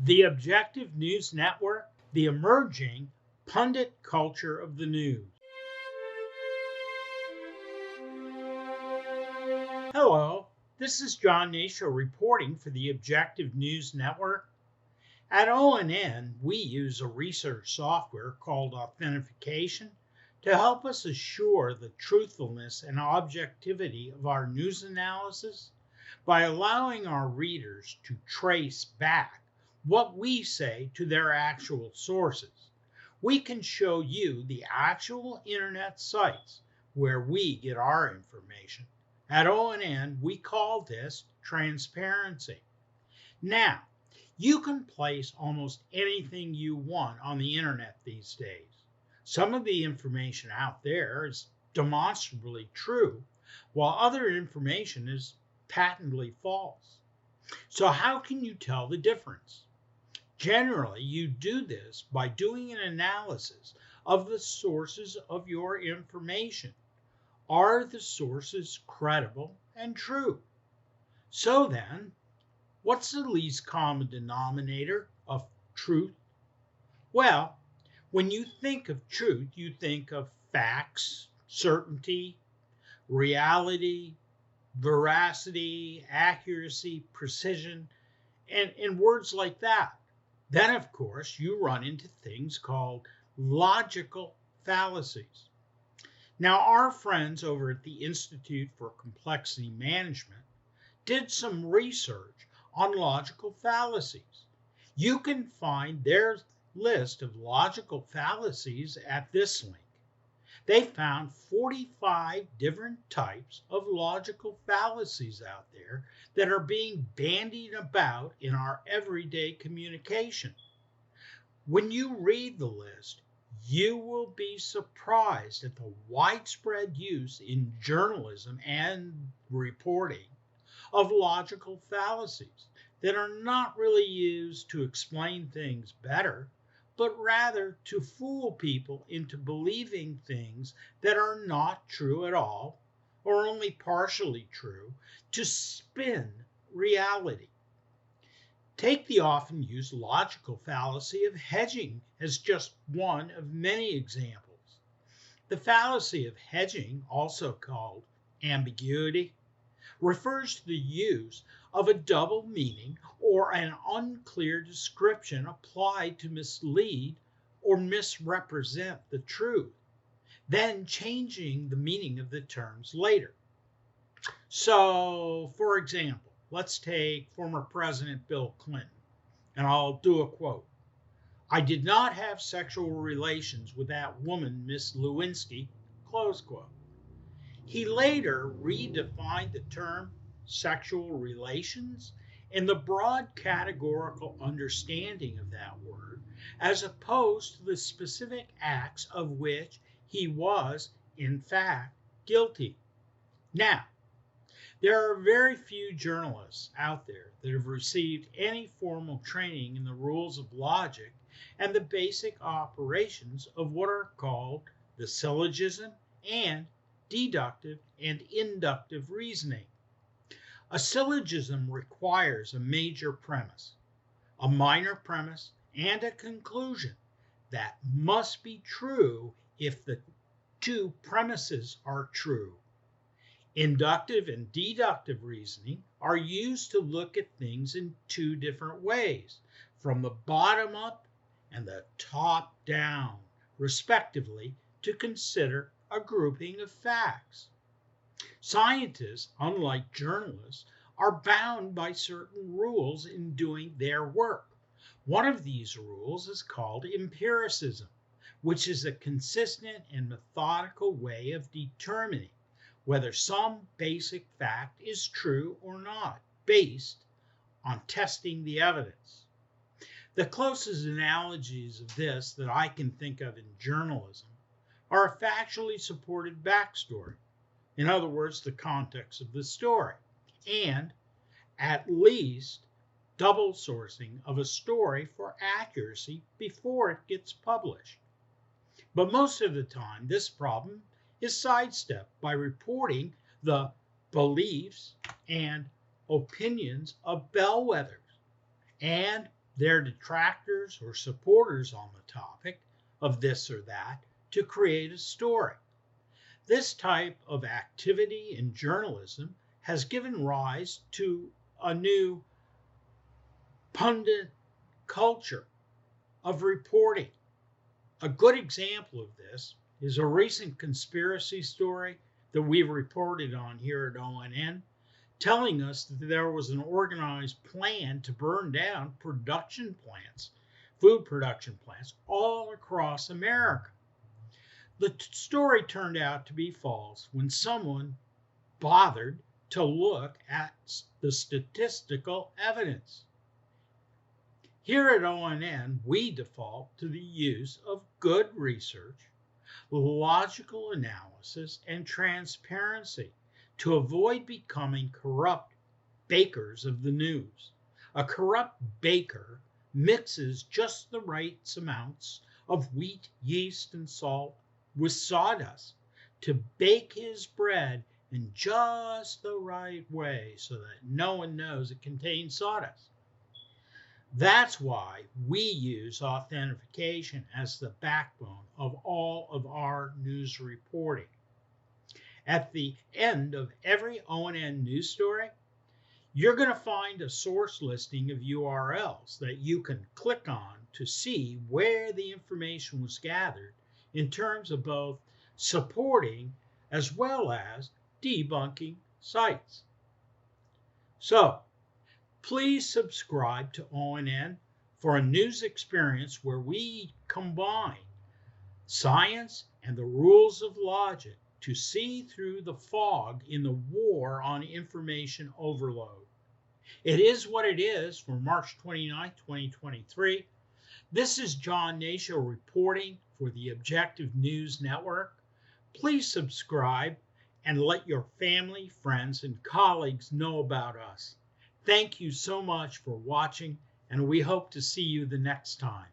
The Objective News Network, the emerging pundit culture of the news. Hello, this is John Hnatio reporting for the Objective News Network. At ONN, we use a research software called authentication to help us assure the truthfulness and objectivity of our news analysis by allowing our readers to trace back what we say to their actual sources. We can show you the actual internet sites where we get our information. At ONN, we call this transparency. Now, you can place almost anything you want on the internet these days. Some of the information out there is demonstrably true, while other information is patently false. So how can you tell the difference? Generally, you do this by doing an analysis of the sources of your information. Are the sources credible and true? So then, what's the least common denominator of truth? Well, when you think of truth, you think of facts, certainty, reality, veracity, accuracy, precision, and words like that. Then, of course, you run into things called logical fallacies. Now, our friends over at the Institute for Complexity Management did some research on logical fallacies. You can find their list of logical fallacies at this link. They found 45 different types of logical fallacies out there that are being bandied about in our everyday communication. When you read the list, you will be surprised at the widespread use in journalism and reporting of logical fallacies that are not really used to explain things better, but rather to fool people into believing things that are not true at all, or only partially true, to spin reality. Take the often used logical fallacy of hedging as just one of many examples. The fallacy of hedging, also called ambiguity, refers to the use of a double meaning or an unclear description applied to mislead or misrepresent the truth, then changing the meaning of the terms later. So, for example, let's take former President Bill Clinton, and I'll do a quote. "I did not have sexual relations with that woman, Miss Lewinsky," close quote. He later redefined the term sexual relations in the broad categorical understanding of that word, as opposed to the specific acts of which he was, in fact, guilty. Now, there are very few journalists out there that have received any formal training in the rules of logic and the basic operations of what are called the syllogism and deductive and inductive reasoning. A syllogism requires a major premise, a minor premise, and a conclusion that must be true if the two premises are true. Inductive and deductive reasoning are used to look at things in two different ways, from the bottom up and the top down, respectively, to consider a grouping of facts. Scientists, unlike journalists, are bound by certain rules in doing their work. One of these rules is called empiricism, which is a consistent and methodical way of determining whether some basic fact is true or not, based on testing the evidence. The closest analogies of this that I can think of in journalism are a factually supported backstory, in other words, the context of the story, and at least double sourcing of a story for accuracy before it gets published. But most of the time, this problem is sidestepped by reporting the beliefs and opinions of bellwethers and their detractors or supporters on the topic of this or that to create a story. This type of activity in journalism has given rise to a new pundit culture of reporting. A good example of this is a recent conspiracy story that we've reported on here at ONN, telling us that there was an organized plan to burn down production plants, food production plants, all across America. The story turned out to be false when someone bothered to look at the statistical evidence. Here at ONN, we default to the use of good research, logical analysis, and transparency to avoid becoming corrupt bakers of the news. A corrupt baker mixes just the right amounts of wheat, yeast, and salt with sawdust to bake his bread in just the right way so that no one knows it contains sawdust. That's why we use authentication as the backbone of all of our news reporting. At the end of every ONN news story, you're going to find a source listing of URLs that you can click on to see where the information was gathered in terms of both supporting as well as debunking sites. So, please subscribe to ONN for a news experience where we combine science and the rules of logic to see through the fog in the war on information overload. It is what it is for March 29, 2023. This is John Hnatio reporting for the Objective News Network. Please subscribe and let your family, friends, and colleagues know about us. Thank you so much for watching, and we hope to see you the next time.